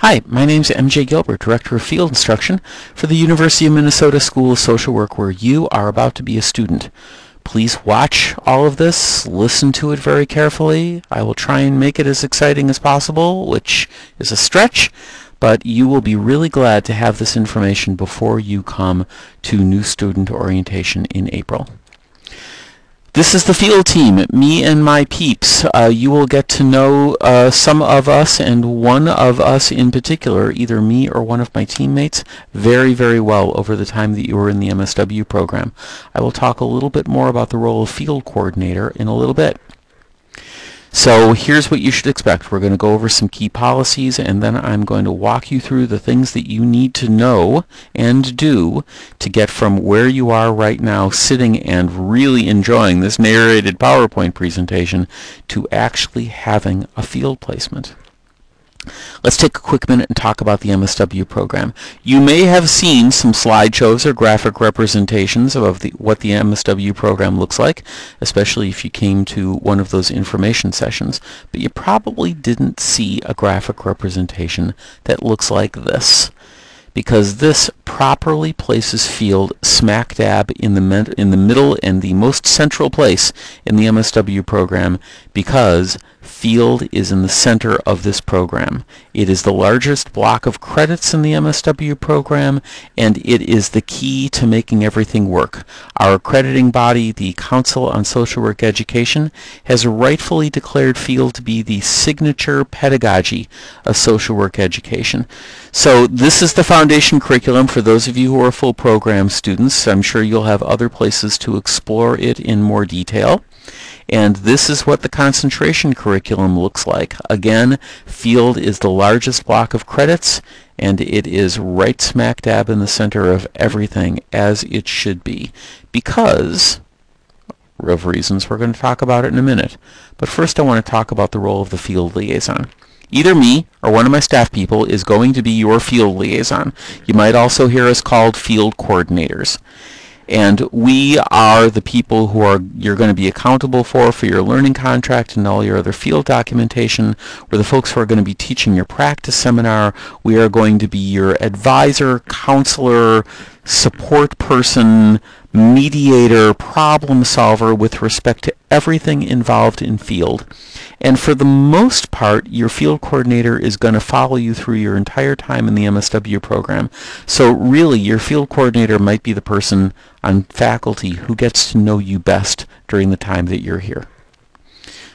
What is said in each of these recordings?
Hi, my name's MJ Gilbert, Director of Field Instruction for the University of Minnesota School of Social Work, where you are about to be a student. Please watch all of this, listen to it very carefully. I will try and make it as exciting as possible, which is a stretch, but you will be really glad to have this information before you come to new student orientation in April. This is the field team, me and my peeps. You will get to know some of us, and one of us in particular, either me or one of my teammates, very, very well over the time that you are in the MSW program. I will talk a little bit more about the role of field coordinator in a little bit. So here's what you should expect. We're going to go over some key policies, and then I'm going to walk you through the things that you need to know and do to get from where you are right now sitting and really enjoying this narrated PowerPoint presentation to actually having a field placement. Let's take a quick minute and talk about the MSW program. You may have seen some slideshows or graphic representations of what the MSW program looks like, especially if you came to one of those information sessions, but you probably didn't see a graphic representation that looks like this, because this properly places field smack dab in the middle and the most central place in the MSW program, because field is in the center of this program. It is the largest block of credits in the MSW program, and it is the key to making everything work. Our accrediting body, the Council on Social Work Education, has rightfully declared field to be the signature pedagogy of social work education. So this is the foundation curriculum for those of you who are full program students. I'm sure you'll have other places to explore it in more detail. And this is what the concentration curriculum looks like. Again, field is the largest block of credits, and it is right smack dab in the center of everything, as it should be, because of reasons we're going to talk about it in a minute. But first I want to talk about the role of the field liaison. Either me or one of my staff people is going to be your field liaison. You might also hear us called field coordinators. And we are the people who you're going to be accountable for your learning contract and all your other field documentation. We're the folks who are going to be teaching your practice seminar. We are going to be your advisor, counselor, support person, mediator, problem solver with respect to everything involved in field. And for the most part, your field coordinator is going to follow you through your entire time in the MSW program. So really, your field coordinator might be the person on faculty who gets to know you best during the time that you're here.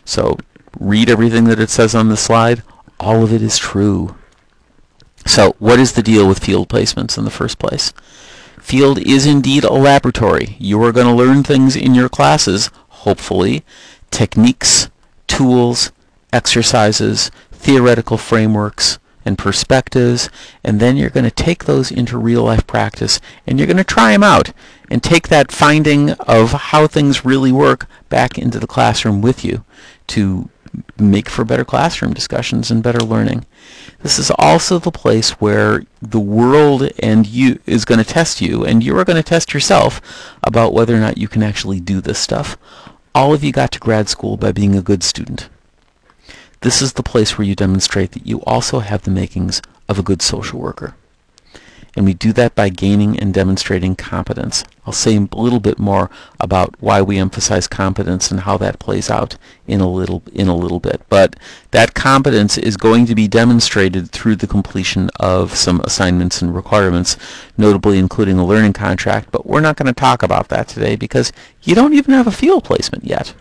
So read everything that it says on the slide. All of it is true. So what is the deal with field placements in the first place? Field is indeed a laboratory. You are going to learn things in your classes, hopefully, techniques, tools, exercises, theoretical frameworks, and perspectives, and then you're going to take those into real-life practice, and you're going to try them out and take that finding of how things really work back into the classroom with you to make for better classroom discussions and better learning. This is also the place where the world and you is going to test you, and you are going to test yourself about whether or not you can actually do this stuff. All of you got to grad school by being a good student. This is the place where you demonstrate that you also have the makings of a good social worker. And we do that by gaining and demonstrating competence. I'll say a little bit more about why we emphasize competence and how that plays out in a little bit. But that competence is going to be demonstrated through the completion of some assignments and requirements, notably including a learning contract. But we're not going to talk about that today because you don't even have a field placement yet.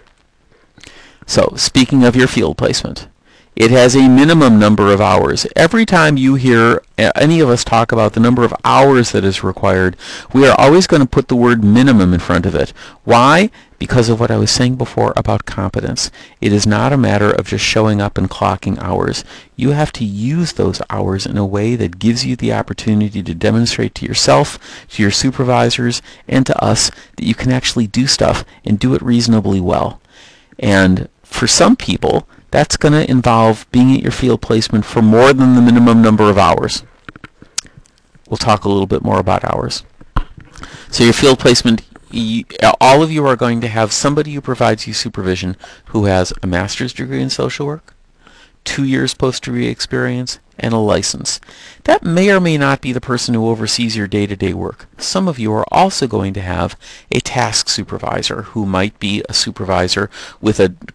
So speaking of your field placement, it has a minimum number of hours. Every time you hear any of us talk about the number of hours that is required, we are always going to put the word minimum in front of it. Why? Because of what I was saying before about competence. It is not a matter of just showing up and clocking hours. You have to use those hours in a way that gives you the opportunity to demonstrate to yourself, to your supervisors, and to us that you can actually do stuff and do it reasonably well. And for some people, that's going to involve being at your field placement for more than the minimum number of hours. We'll talk a little bit more about hours. So your field placement, all of you are going to have somebody who provides you supervision who has a master's degree in social work, 2 years post-degree experience, and a license. That may or may not be the person who oversees your day-to-day work. Some of you are also going to have a task supervisor who might be a supervisor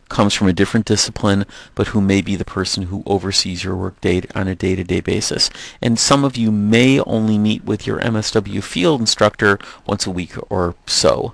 comes from a different discipline, but who may be the person who oversees your work on a day-to-day basis. And some of you may only meet with your MSW field instructor once a week or so.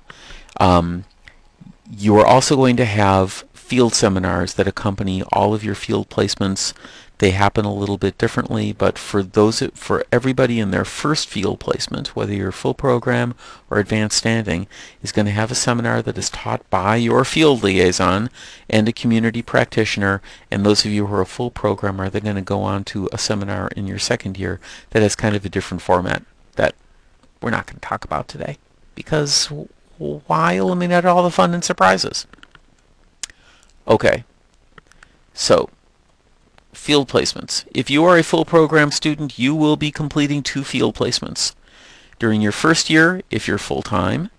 You are also going to have field seminars that accompany all of your field placements. They happen a little bit differently, but for everybody in their first field placement, whether you're full program or advanced standing, is going to have a seminar that is taught by your field liaison and a community practitioner. And those of you who are a full program are then going to go on to a seminar in your second year that has kind of a different format that we're not going to talk about today, because why eliminate all the fun and surprises? Okay, so field placements. If you are a full program student, you will be completing 2 field placements. During your first year, if you're full-time,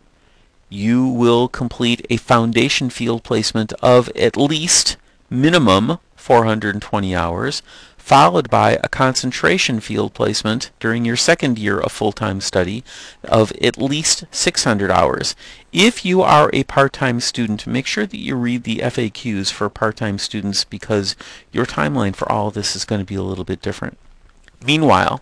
you will complete a foundation field placement of at least minimum 420 hours, followed by a concentration field placement during your second year of full-time study of at least 600 hours. If you are a part-time student, make sure that you read the FAQs for part-time students, because your timeline for all of this is going to be a little bit different. Meanwhile,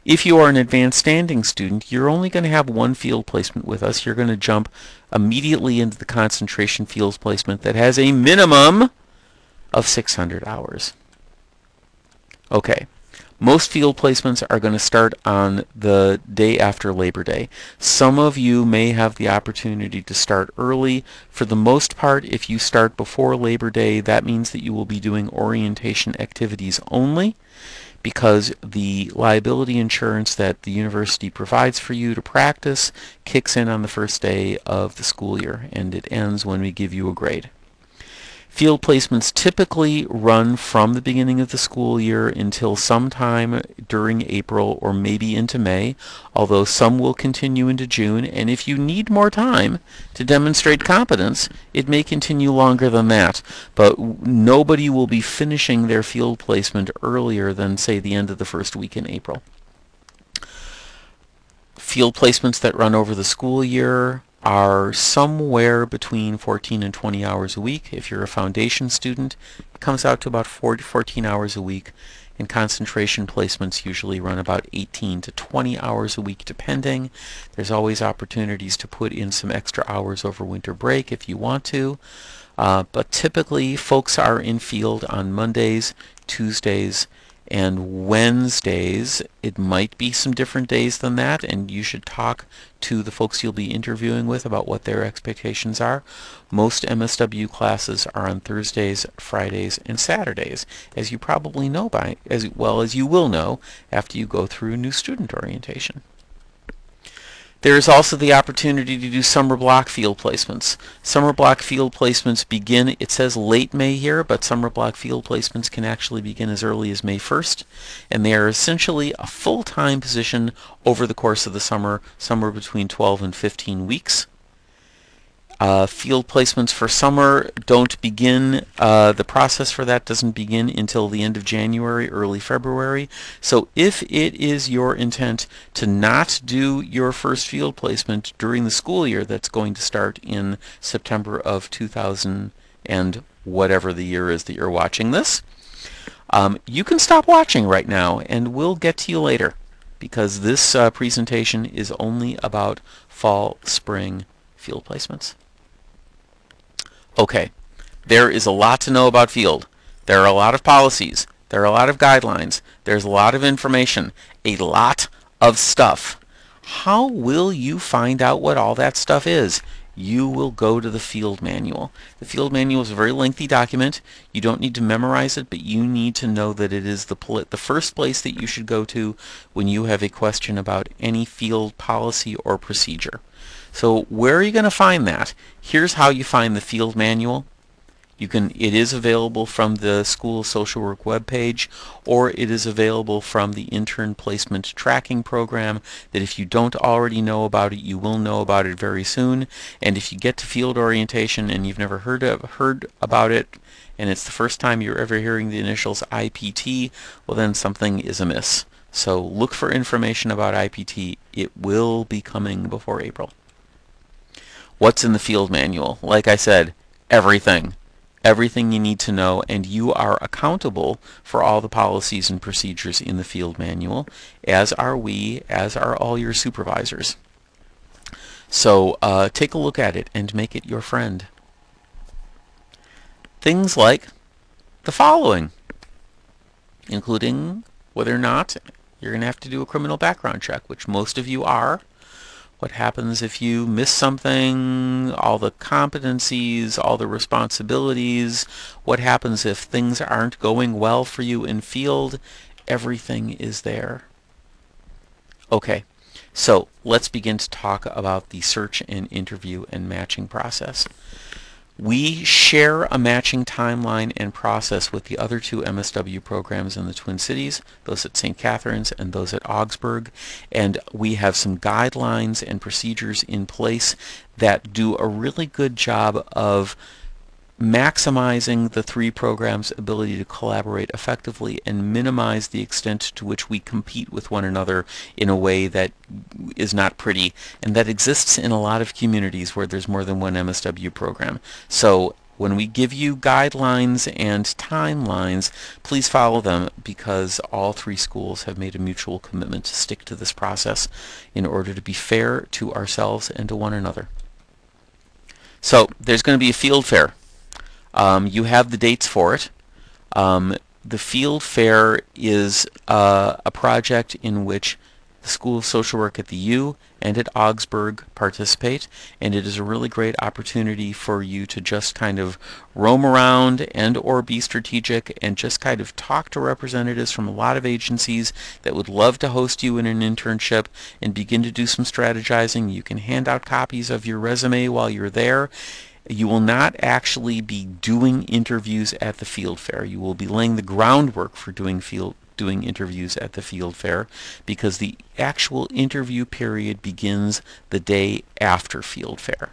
if you are an advanced standing student, you're only going to have 1 field placement with us. You're going to jump immediately into the concentration field placement that has a minimum of 600 hours. Okay, most field placements are going to start on the day after Labor Day. Some of you may have the opportunity to start early. For the most part, if you start before Labor Day, that means that you will be doing orientation activities only, because the liability insurance that the university provides for you to practice kicks in on the first day of the school year, and it ends when we give you a grade. Field placements typically run from the beginning of the school year until sometime during April or maybe into May, although some will continue into June, and if you need more time to demonstrate competence, it may continue longer than that, but nobody will be finishing their field placement earlier than, say, the end of the first week in April. Field placements that run over the school year are somewhere between 14 and 20 hours a week. If you're a foundation student, it comes out to about 14 hours a week, and concentration placements usually run about 18 to 20 hours a week depending. There's always opportunities to put in some extra hours over winter break if you want to, but typically folks are in field on Mondays, Tuesdays, and Wednesdays. It might be some different days than that, and you should talk to the folks you'll be interviewing with about what their expectations are. Most MSW classes are on Thursdays, Fridays, and Saturdays, as you probably know as well as you will know after you go through new student orientation. There is also the opportunity to do summer block field placements. Summer block field placements begin, it says late May here, but summer block field placements can actually begin as early as May 1st, and they are essentially a full-time position over the course of the summer, somewhere between 12 and 15 weeks. Field placements for summer don't begin, the process for that doesn't begin until the end of January, early February. So if it is your intent to not do your first field placement during the school year that's going to start in September of 2000 and whatever the year is that you're watching this, you can stop watching right now and we'll get to you later, because this presentation is only about fall, spring field placements. Okay, there is a lot to know about field. There are a lot of policies. There are a lot of guidelines. There's a lot of information. A lot of stuff. How will you find out what all that stuff is? You will go to the field manual. The field manual is a very lengthy document. You don't need to memorize it, but you need to know that it is the first place that you should go to when you have a question about any field policy or procedure. So where are you going to find that? Here's how you find the field manual. It is available from the School of Social Work webpage, or it is available from the Intern Placement Tracking Program, that if you don't already know about it, you will know about it very soon. And if you get to field orientation and you've never heard about it, and it's the first time you're ever hearing the initials IPT, well then something is amiss. So look for information about IPT. It will be coming before April. What's in the field manual? Like I said, everything. Everything you need to know, and you are accountable for all the policies and procedures in the field manual, as are we, as are all your supervisors. So take a look at it and make it your friend. Things like the following, including whether or not you're going to have to do a criminal background check, which most of you are. What happens if you miss something, all the competencies, all the responsibilities, what happens if things aren't going well for you in field, everything is there. Okay, so let's begin to talk about the search and interview and matching process. We share a matching timeline and process with the other two MSW programs in the Twin Cities, those at St. Catharines and those at Augsburg, and we have some guidelines and procedures in place that do a really good job of maximizing the three programs' ability to collaborate effectively and minimize the extent to which we compete with one another in a way that is not pretty, and that exists in a lot of communities where there's more than one MSW program. So when we give you guidelines and timelines, please follow them, because all three schools have made a mutual commitment to stick to this process in order to be fair to ourselves and to one another. So there's going to be a field fair. You have the dates for it. The field fair is a project in which the School of Social Work at the U and at Augsburg participate, and it is a really great opportunity for you to just kind of roam around and or be strategic and just kind of talk to representatives from a lot of agencies that would love to host you in an internship and begin to do some strategizing. You can hand out copies of your resume while you're there. You will not actually be doing interviews at the field fair. You will be laying the groundwork for doing interviews at the field fair, because the actual interview period begins the day after field fair.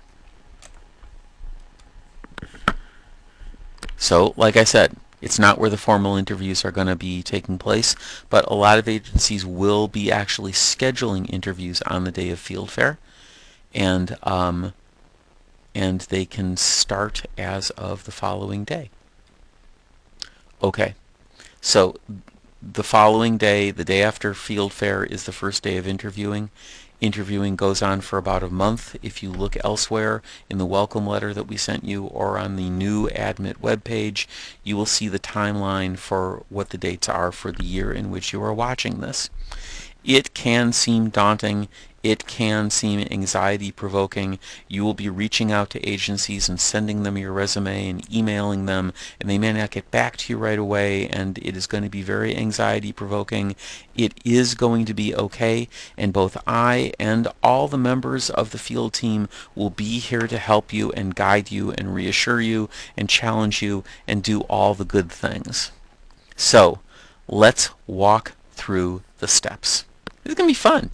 So, like I said, it's not where the formal interviews are going to be taking place, but a lot of agencies will be actually scheduling interviews on the day of field fair, and they can start as of the following day. Okay, so the following day, the day after field fair, is the first day of interviewing. Interviewing goes on for about a month. If you look elsewhere in the welcome letter that we sent you or on the new ADMIT webpage, you will see the timeline for what the dates are for the year in which you are watching this. It can seem daunting. It can seem anxiety-provoking. You will be reaching out to agencies and sending them your resume and emailing them, and they may not get back to you right away, and it is going to be very anxiety-provoking. It is going to be okay, and both I and all the members of the field team will be here to help you and guide you and reassure you and challenge you and do all the good things. So, let's walk through the steps. It's going to be fun.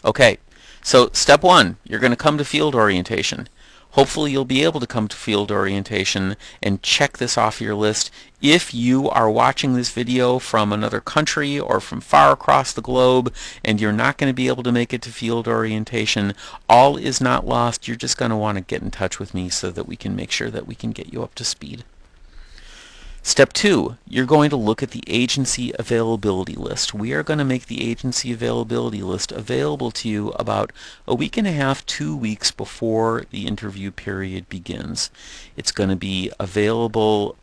Okay, so step one, you're going to come to field orientation. Hopefully you'll be able to come to field orientation and check this off your list. If you are watching this video from another country or from far across the globe and you're not going to be able to make it to field orientation, all is not lost. You're just going to want to get in touch with me so that we can make sure that we can get you up to speed. Step two, you're going to look at the agency availability list. We are going to make the agency availability list available to you about a week and a half, 2 weeks before the interview period begins. It's going to be available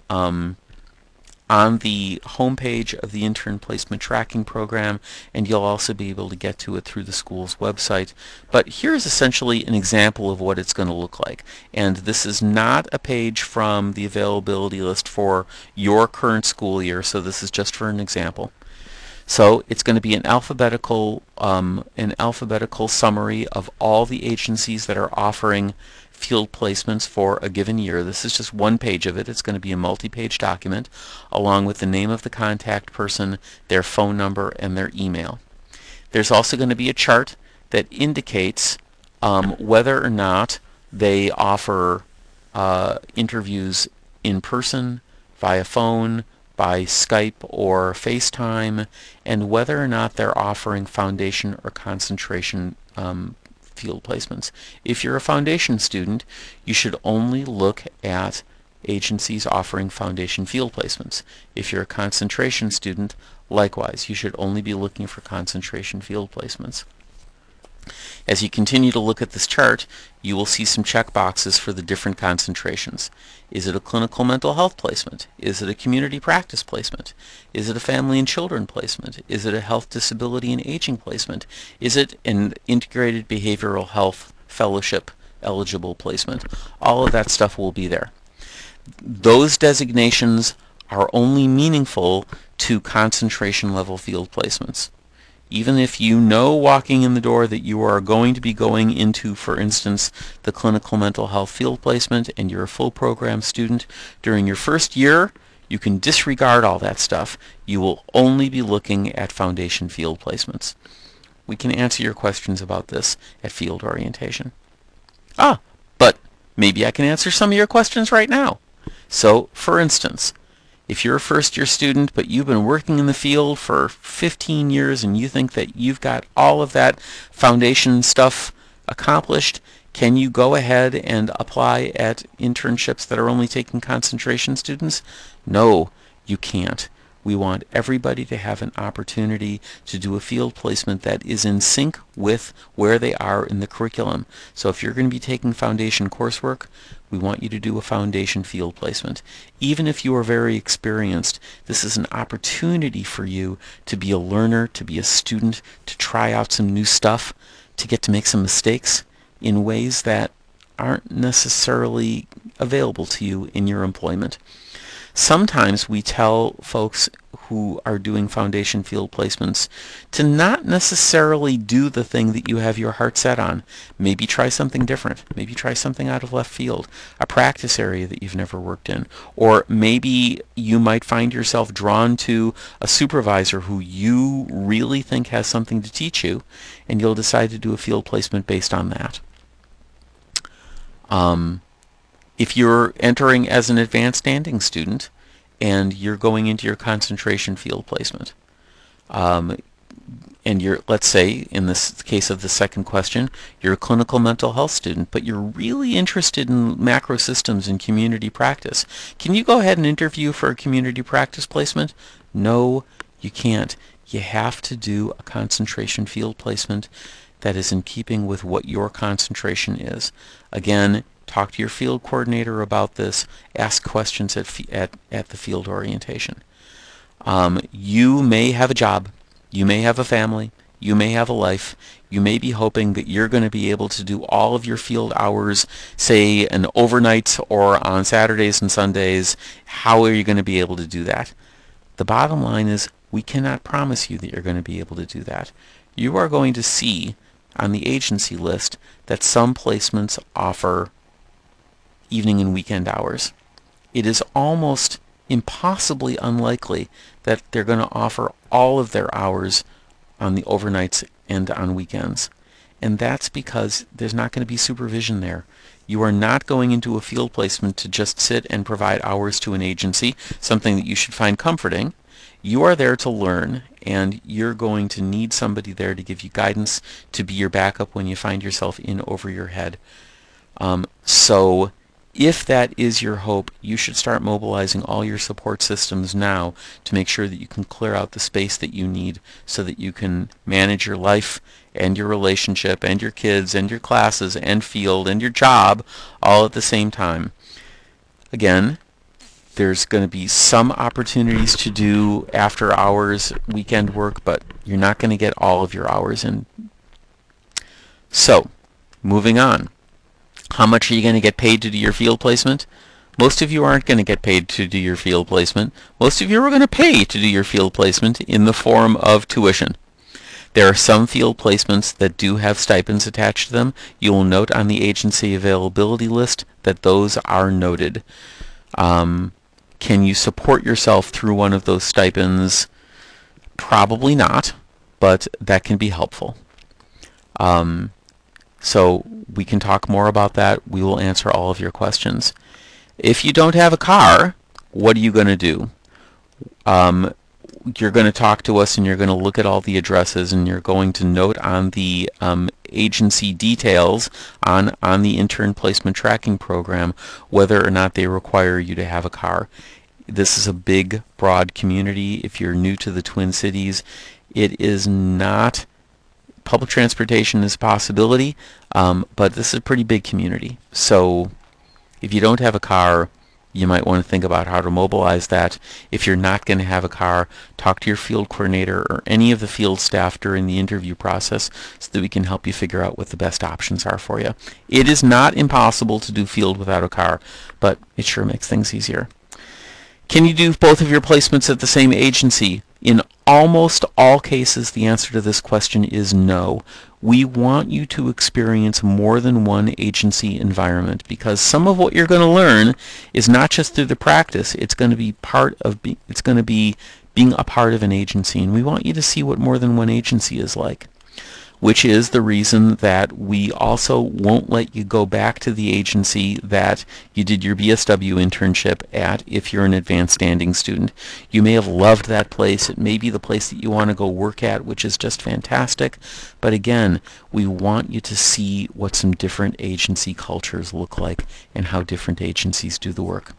on the homepage of the Intern Placement Tracking Program, and you'll also be able to get to it through the school's website. But here's essentially an example of what it's going to look like. And this is not a page from the availability list for your current school year, so this is just for an example. So it's going to be an alphabetical summary of all the agencies that are offering field placements for a given year. This is just one page of it. It's going to be a multi-page document along with the name of the contact person, their phone number, and their email. There's also going to be a chart that indicates whether or not they offer interviews in person, via phone, by Skype or FaceTime, and whether or not they're offering foundation or concentration field placements. If you're a foundation student, you should only look at agencies offering foundation field placements. If you're a concentration student, likewise, you should only be looking for concentration field placements. As you continue to look at this chart, you will see some check boxes for the different concentrations. Is it a clinical mental health placement? Is it a community practice placement? Is it a family and children placement? Is it a health, disability, and aging placement? Is it an integrated behavioral health fellowship eligible placement? All of that stuff will be there. Those designations are only meaningful to concentration level field placements. Even if you know walking in the door that you are going to be going into, for instance, the clinical mental health field placement, and you're a full program student, during your first year, you can disregard all that stuff. You will only be looking at foundation field placements. We can answer your questions about this at field orientation. But maybe I can answer some of your questions right now. So, for instance, if you're a first-year student, but you've been working in the field for 15 years and you think that you've got all of that foundation stuff accomplished, can you go ahead and apply at internships that are only taking concentration students? No, you can't. We want everybody to have an opportunity to do a field placement that is in sync with where they are in the curriculum. So if you're going to be taking foundation coursework, we want you to do a foundation field placement. Even if you are very experienced, this is an opportunity for you to be a learner, to be a student, to try out some new stuff, to get to make some mistakes in ways that aren't necessarily available to you in your employment. Sometimes we tell folks who are doing foundation field placements to not necessarily do the thing that you have your heart set on. Maybe try something different. Maybe try something out of left field, a practice area that you've never worked in. Or maybe you might find yourself drawn to a supervisor who you really think has something to teach you, and you'll decide to do a field placement based on that. If you're entering as an advanced standing student and you're going into your concentration field placement, and you're, let's say, in this case of the second question, you're a clinical mental health student, but you're really interested in macro systems and community practice, can you go ahead and interview for a community practice placement? No, you can't. You have to do a concentration field placement that is in keeping with what your concentration is. Again, talk to your field coordinator about this. Ask questions at the field orientation. You may have a job. You may have a family. You may have a life. You may be hoping that you're going to be able to do all of your field hours, say, an overnight or on Saturdays and Sundays. How are you going to be able to do that? The bottom line is we cannot promise you that you're going to be able to do that. You are going to see on the agency list that some placements offer evening and weekend hours. It is almost impossibly unlikely that they're going to offer all of their hours on the overnights and on weekends. And that's because there's not going to be supervision there. You are not going into a field placement to just sit and provide hours to an agency, something that you should find comforting. You are there to learn, and you're going to need somebody there to give you guidance, to be your backup when you find yourself in over your head. So if that is your hope, you should start mobilizing all your support systems now to make sure that you can clear out the space that you need so that you can manage your life and your relationship and your kids and your classes and field and your job all at the same time. Again, there's going to be some opportunities to do after hours weekend work, but you're not going to get all of your hours in. So, moving on. How much are you going to get paid to do your field placement? Most of you aren't going to get paid to do your field placement. Most of you are going to pay to do your field placement in the form of tuition. There are some field placements that do have stipends attached to them. You will note on the agency availability list that those are noted. Can you support yourself through one of those stipends? Probably not, but that can be helpful. So we can talk more about that. We will answer all of your questions. If you don't have a car, what are you going to do? You're going to talk to us and you're going to look at all the addresses and you're going to note on the agency details on the intern placement tracking program whether or not they require you to have a car. This is a big, broad community. If you're new to the Twin Cities, it is not, public transportation is a possibility, but this is a pretty big community. So if you don't have a car, you might want to think about how to mobilize that. If you're not going to have a car, talk to your field coordinator or any of the field staff during the interview process so that we can help you figure out what the best options are for you. It is not impossible to do field without a car, but it sure makes things easier. Can you do both of your placements at the same agency? In almost all cases, the answer to this question is no. We want you to experience more than one agency environment because some of what you're going to learn is not just through the practice. It's going to be being a part of an agency, and we want you to see what more than one agency is like, which is the reason that we also won't let you go back to the agency that you did your BSW internship at if you're an advanced standing student. You may have loved that place. It may be the place that you want to go work at, which is just fantastic. But again, we want you to see what some different agency cultures look like and how different agencies do the work.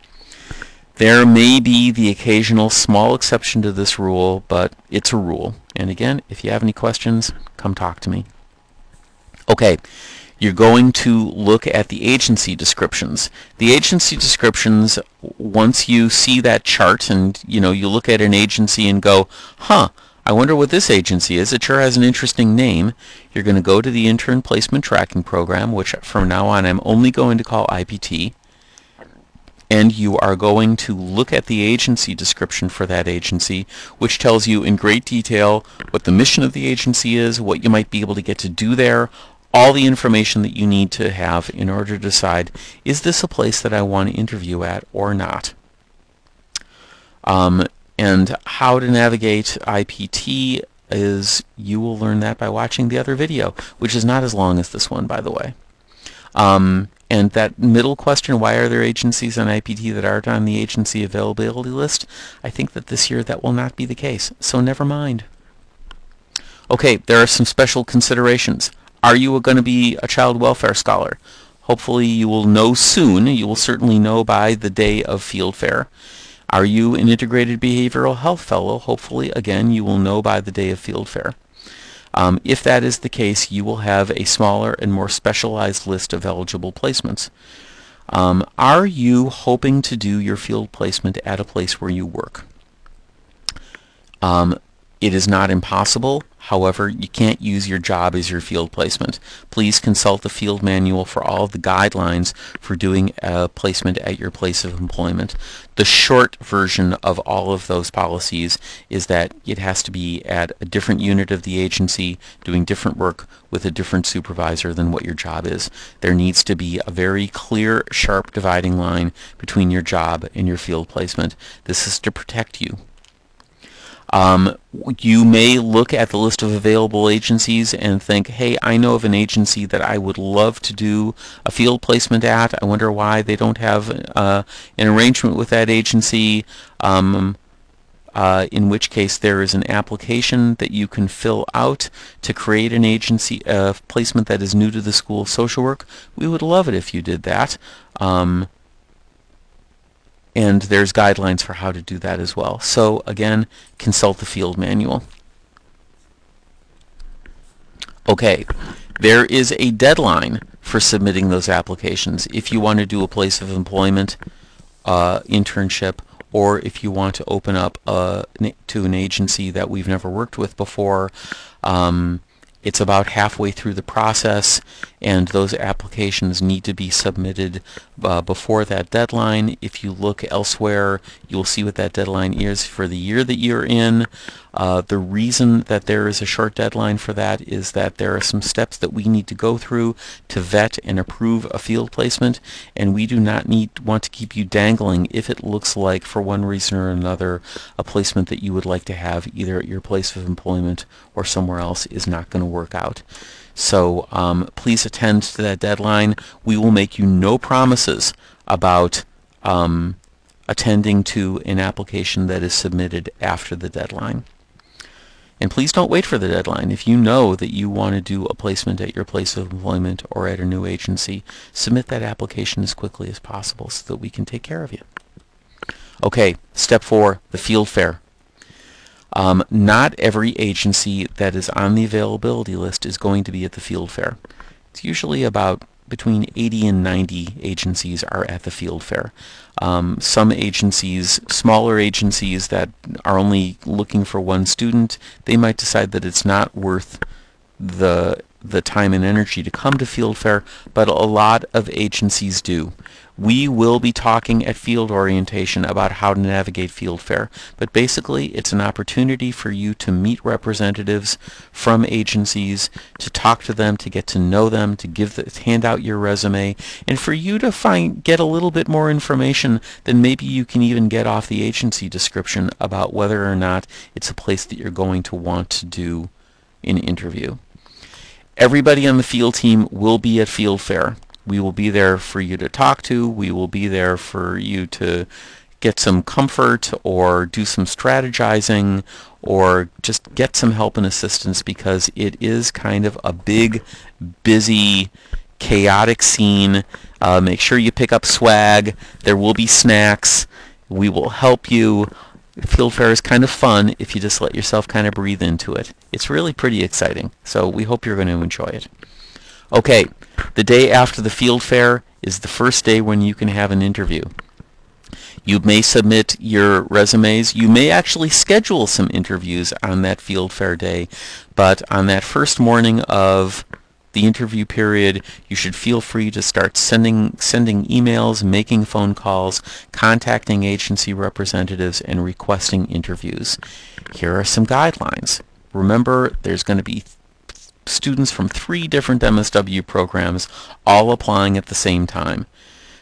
There may be the occasional small exception to this rule, but it's a rule. And again, if you have any questions, come talk to me. Okay, you're going to look at the agency descriptions. The agency descriptions, once you see that chart and you look at an agency and go, huh, I wonder what this agency is. It sure has an interesting name. You're going to go to the Intern Placement Tracking Program, which from now on I'm only going to call IPT. And you are going to look at the agency description for that agency, which tells you in great detail what the mission of the agency is, what you might be able to get to do there, all the information that you need to have in order to decide, is this a place that I want to interview at or not? And how to navigate IPT is, you will learn that by watching the other video, which is not as long as this one, by the way. And that middle question, why are there agencies on IPT that aren't on the agency availability list? I think that this year that will not be the case, so never mind. Okay, there are some special considerations. Are you going to be a child welfare scholar? Hopefully you will know soon. You will certainly know by the day of field fair. Are you an integrated behavioral health fellow? Hopefully, again, you will know by the day of field fair. If that is the case, you will have a smaller and more specialized list of eligible placements. Are you hoping to do your field placement at a place where you work? It is not impossible. However, you can't use your job as your field placement. Please consult the field manual for all of the guidelines for doing a placement at your place of employment. The short version of all of those policies is that it has to be at a different unit of the agency doing different work with a different supervisor than what your job is. There needs to be a very clear, sharp dividing line between your job and your field placement. This is to protect you. You may look at the list of available agencies and think, hey, I know of an agency that I would love to do a field placement at. I wonder why they don't have an arrangement with that agency, in which case there is an application that you can fill out to create an agency placement that is new to the School of Social Work. We would love it if you did that. And there's guidelines for how to do that as well. So again, consult the field manual. Okay, there is a deadline for submitting those applications. If you want to do a place of employment internship, or if you want to open up to an agency that we've never worked with before, it's about halfway through the process, and those applications need to be submitted before that deadline. If you look elsewhere, you'll see what that deadline is for the year that you're in. The reason that there is a short deadline for that is that there are some steps that we need to go through to vet and approve a field placement, and we do not want to keep you dangling if it looks like, for one reason or another, a placement that you would like to have either at your place of employment or somewhere else is not going to work out. So please attend to that deadline. We will make you no promises about attending to an application that is submitted after the deadline. And please don't wait for the deadline. If you know that you want to do a placement at your place of employment or at a new agency, submit that application as quickly as possible so that we can take care of you. Okay, step 4, the field fair. Not every agency that is on the availability list is going to be at the field fair. It's usually about between 80 and 90 agencies are at the field fair. Some agencies, smaller agencies that are only looking for one student, they might decide that it's not worth the time and energy to come to field fair, but a lot of agencies do. We will be talking at field orientation about how to navigate field fair, but basically it's an opportunity for you to meet representatives from agencies, to talk to them, to get to know them, to hand out your resume, and for you to get a little bit more information than maybe you can even get off the agency description about whether or not it's a place that you're going to want to do an interview. Everybody on the field team will be at field fair. We will be there for you to talk to. We will be there for you to get some comfort or do some strategizing or just get some help and assistance, because it is kind of a big, busy, chaotic scene. Make sure you pick up swag. There will be snacks. We will help you. Field fair is kind of fun if you just let yourself kind of breathe into it. It's really pretty exciting, so we hope you're going to enjoy it. Okay, the day after the field fair is the first day when you can have an interview. You may submit your resumes. You may actually schedule some interviews on that field fair day, but on that first morning of the interview period, you should feel free to start sending emails, making phone calls, contacting agency representatives, and requesting interviews. Here are some guidelines. Remember, there's going to be students from 3 different MSW programs all applying at the same time.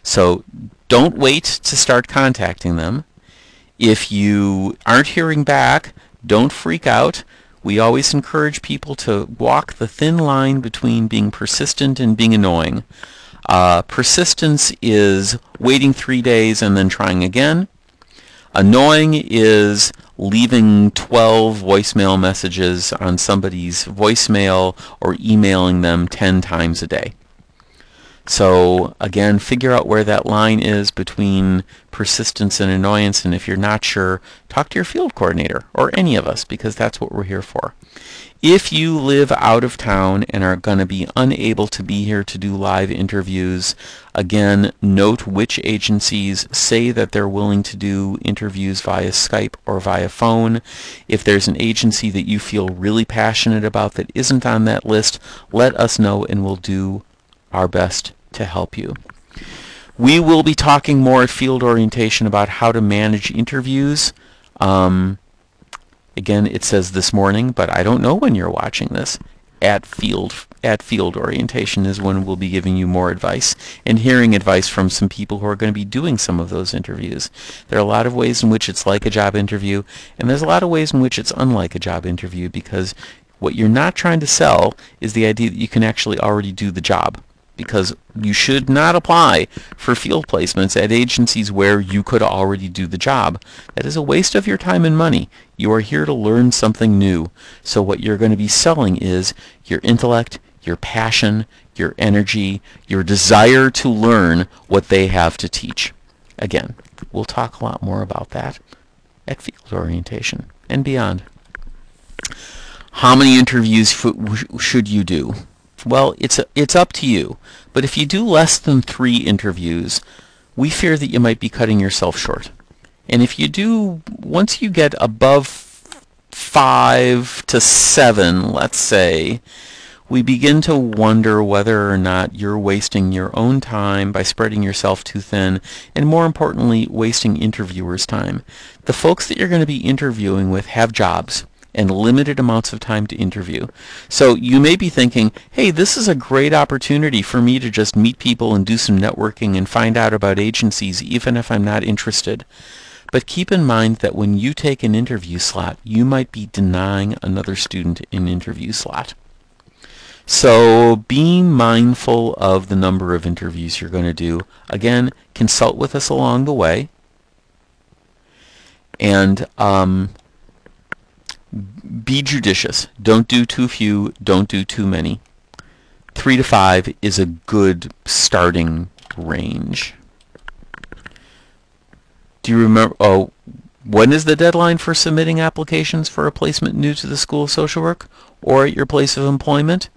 So don't wait to start contacting them. If you aren't hearing back, don't freak out. We always encourage people to walk the thin line between being persistent and being annoying. Persistence is waiting 3 days and then trying again. Annoying is leaving 12 voicemail messages on somebody's voicemail or emailing them 10 times a day. So again, figure out where that line is between persistence and annoyance, and if you're not sure, talk to your field coordinator or any of us, because that's what we're here for. If you live out of town and are going to be unable to be here to do live interviews, again, note which agencies say that they're willing to do interviews via Skype or via phone. If there's an agency that you feel really passionate about that isn't on that list, let us know and we'll do our best to help you. We will be talking more at field orientation about how to manage interviews. Again, it says this morning, but I don't know when you're watching this. At field orientation is when we'll be giving you more advice and hearing advice from some people who are going to be doing some of those interviews. There are a lot of ways in which it's like a job interview, and there's a lot of ways in which it's unlike a job interview, because what you're not trying to sell is the idea that you can actually already do the job. Because you should not apply for field placements at agencies where you could already do the job. That is a waste of your time and money. You are here to learn something new. So what you're going to be selling is your intellect, your passion, your energy, your desire to learn what they have to teach. Again, we'll talk a lot more about that at field orientation and beyond. How many interviews should you do? Well, it's up to you, but if you do less than 3 interviews, we fear that you might be cutting yourself short. And if you do, once you get above 5 to 7, let's say, we begin to wonder whether or not you're wasting your own time by spreading yourself too thin, and more importantly, wasting interviewers' time. The folks that you're going to be interviewing with have jobs and limited amounts of time to interview. So you may be thinking, hey, this is a great opportunity for me to just meet people and do some networking and find out about agencies even if I'm not interested. But keep in mind that when you take an interview slot, you might be denying another student an interview slot. So be mindful of the number of interviews you're going to do. Again, consult with us along the way. And be judicious. Don't do too few. Don't do too many. 3 to 5 is a good starting range. Do you remember? Oh, when is the deadline for submitting applications for a placement new to the School of Social Work or at your place of employment?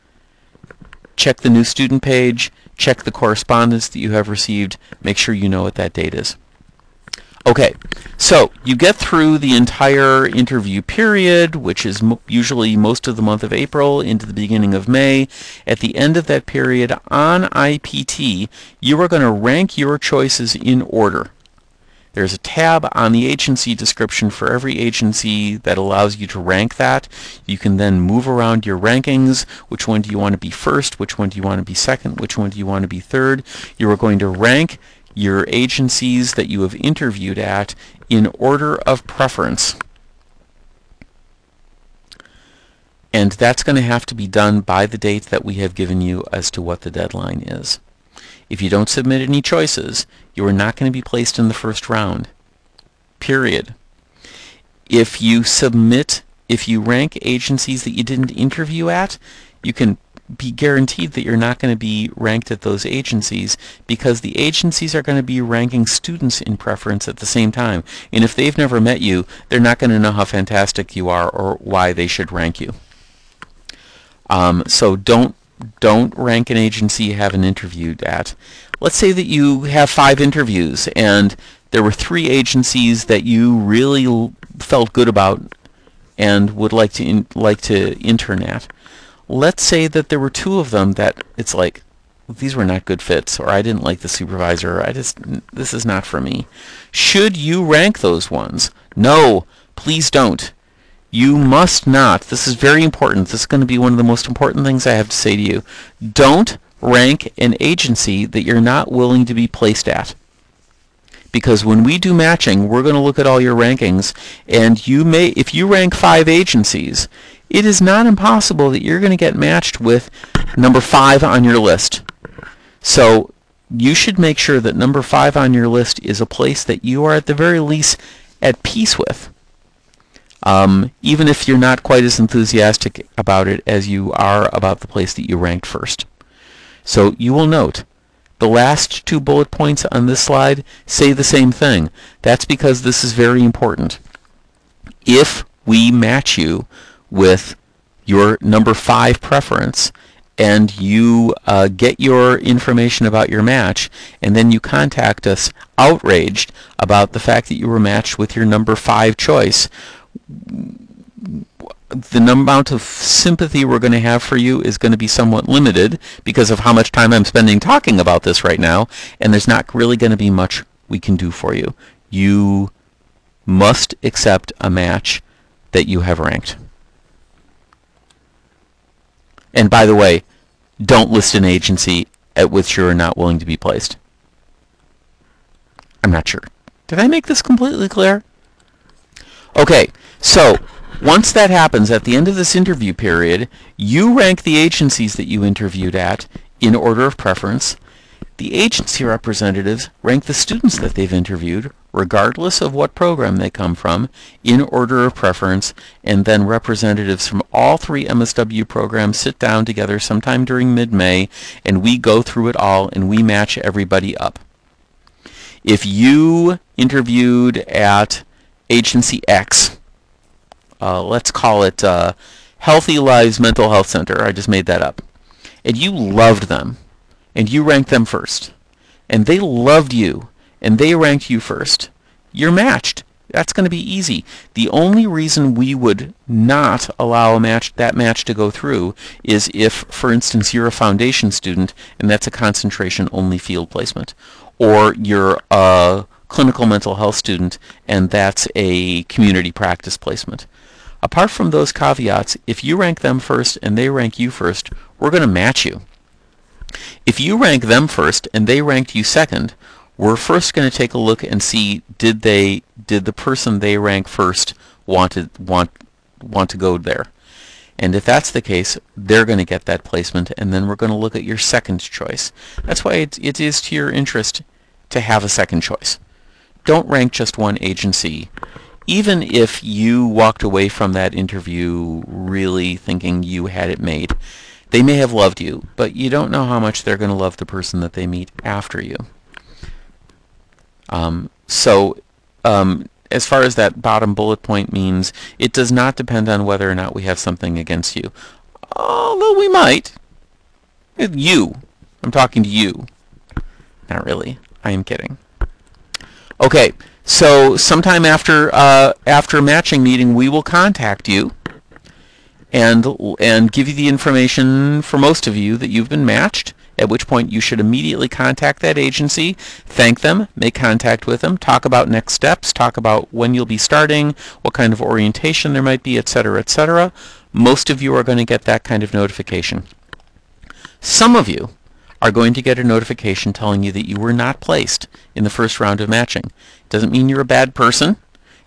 Check the new student page. Check the correspondence that you have received. Make sure you know what that date is. Okay, so you get through the entire interview period, which is usually most of the month of April into the beginning of May. At the end of that period on IPT, you are going to rank your choices in order. There's a tab on the agency description for every agency that allows you to rank that. You can then move around your rankings. Which one do you want to be first? Which one do you want to be second? Which one do you want to be third? You are going to rank your agencies that you have interviewed at in order of preference. And that's going to have to be done by the date that we have given you as to what the deadline is. If you don't submit any choices, you are not going to be placed in the first round. Period. If you rank agencies that you didn't interview at, you can be guaranteed that you're not going to be ranked at those agencies, because the agencies are going to be ranking students in preference at the same time. And if they've never met you, they're not going to know how fantastic you are or why they should rank you. So don't rank an agency you haven't interviewed at. Let's say that you have 5 interviews and there were 3 agencies that you really felt good about and would like to intern at. Let's say that there were 2 of them that it's like, these were not good fits, or I didn't like the supervisor, or this is not for me. Should you rank those ones? No, please don't. You must not. This is very important. This is going to be one of the most important things I have to say to you. Don't rank an agency that you're not willing to be placed at. Because when we do matching, we're going to look at all your rankings, and if you rank 5 agencies, it is not impossible that you're going to get matched with number 5 on your list. So you should make sure that number 5 on your list is a place that you are at the very least at peace with. Even if you're not quite as enthusiastic about it as you are about the place that you ranked first. So you will note the last 2 bullet points on this slide say the same thing. That's because this is very important. If we match you with your number 5 preference and you get your information about your match, and then you contact us outraged about the fact that you were matched with your number 5 choice, the amount of sympathy we're going to have for you is going to be somewhat limited because of how much time I'm spending talking about this right now, and there's not really going to be much we can do for you. You must accept a match that you have ranked. And by the way, don't list an agency at which you're not willing to be placed. I'm not sure. Did I make this completely clear? Okay, so once that happens, at the end of this interview period, you rank the agencies that you interviewed at in order of preference. The agency representatives rank the students that they've interviewed, regardless of what program they come from, in order of preference, and then representatives from all 3 MSW programs sit down together sometime during mid-May, and we go through it all and we match everybody up. If you interviewed at Agency X, let's call it Healthy Lives Mental Health Center, I just made that up, and you loved them, and you ranked them first, and they loved you, and they ranked you first, you're matched. That's going to be easy. The only reason we would not allow that match to go through is if, for instance, you're a foundation student and that's a concentration-only field placement, or you're a clinical mental health student and that's a community practice placement. Apart from those caveats, if you rank them first and they rank you first, we're going to match you. If you rank them first and they ranked you second, we're first going to take a look and see did the person they rank first want to go there. And if that's the case, they're going to get that placement, and then we're going to look at your second choice. That's why it is to your interest to have a second choice. Don't rank just one agency. Even if you walked away from that interview really thinking you had it made, they may have loved you, but you don't know how much they're going to love the person that they meet after you. As far as that bottom bullet point means, it does not depend on whether or not we have something against you. Although we might. You. I'm talking to you. Not really. I am kidding. Okay, so sometime after a matching meeting, we will contact you and give you the information for most of you that you've been matched, at which point you should immediately contact that agency, thank them, make contact with them, talk about next steps, talk about when you'll be starting, what kind of orientation there might be, etc., etc. Most of you are going to get that kind of notification. Some of you are going to get a notification telling you that you were not placed in the first round of matching. It doesn't mean you're a bad person.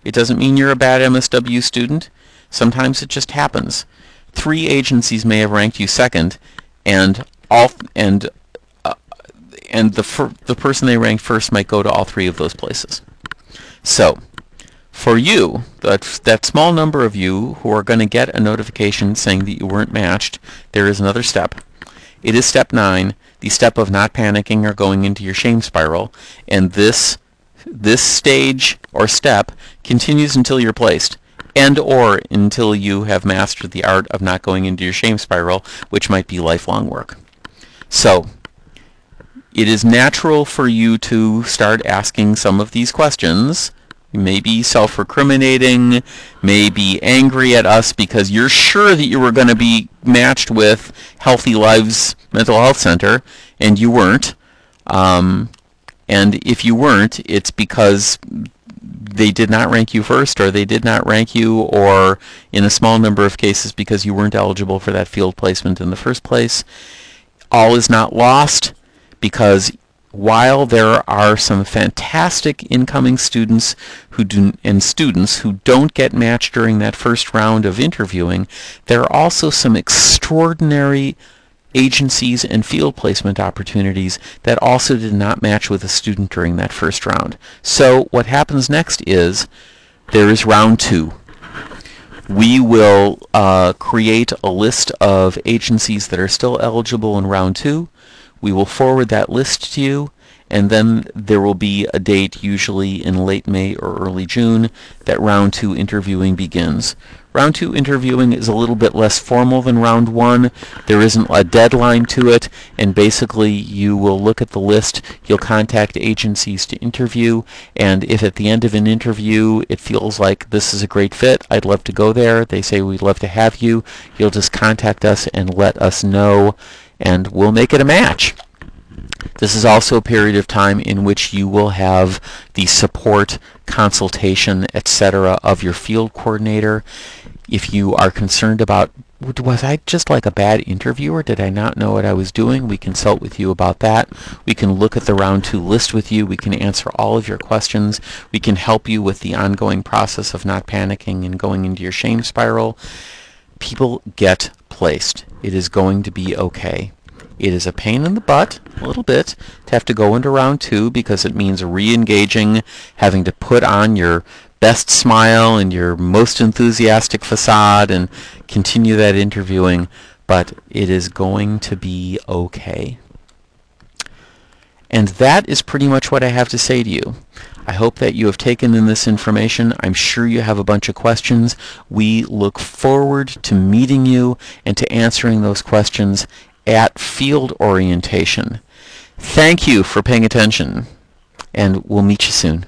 It doesn't mean you're a bad MSW student. Sometimes it just happens. 3 agencies may have ranked you second, and the person they ranked first might go to all 3 of those places. So, for you, that small number of you who are going to get a notification saying that you weren't matched, there is another step. It is step 9, the step of not panicking or going into your shame spiral, and this stage or step continues until you're placed, and or until you have mastered the art of not going into your shame spiral, which might be lifelong work. So, it is natural for you to start asking some of these questions. You may be self-recriminating, may be angry at us because you're sure that you were going to be matched with Healthy Lives Mental Health Center, and you weren't. And if you weren't, it's because they did not rank you first, or they did not rank you, or in a small number of cases because you weren't eligible for that field placement in the first place. All is not lost, because while there are some fantastic incoming students who don't get matched during that first round of interviewing, there are also some extraordinary agencies and field placement opportunities that also did not match with a student during that first round. So what happens next is there is round 2. We will create a list of agencies that are still eligible in round 2. We will forward that list to you, and then there will be a date, usually in late May or early June, that round 2 interviewing begins. Round 2 interviewing is a little bit less formal than round 1. There isn't a deadline to it, and basically you will look at the list, you'll contact agencies to interview, and if at the end of an interview it feels like this is a great fit, I'd love to go there, they say we'd love to have you, you'll just contact us and let us know, and we'll make it a match. This is also a period of time in which you will have the support, consultation, etc. of your field coordinator. If you are concerned about, was I just like a bad interviewer? Did I not know what I was doing? We consult with you about that. We can look at the round 2 list with you. We can answer all of your questions. We can help you with the ongoing process of not panicking and going into your shame spiral. People get placed. It is going to be okay. It is a pain in the butt, a little bit, to have to go into round 2 because it means re-engaging, having to put on your best smile and your most enthusiastic facade and continue that interviewing, but it is going to be okay. And that is pretty much what I have to say to you. I hope that you have taken in this information. I'm sure you have a bunch of questions. We look forward to meeting you and to answering those questions at field orientation. Thank you for paying attention, and we'll meet you soon.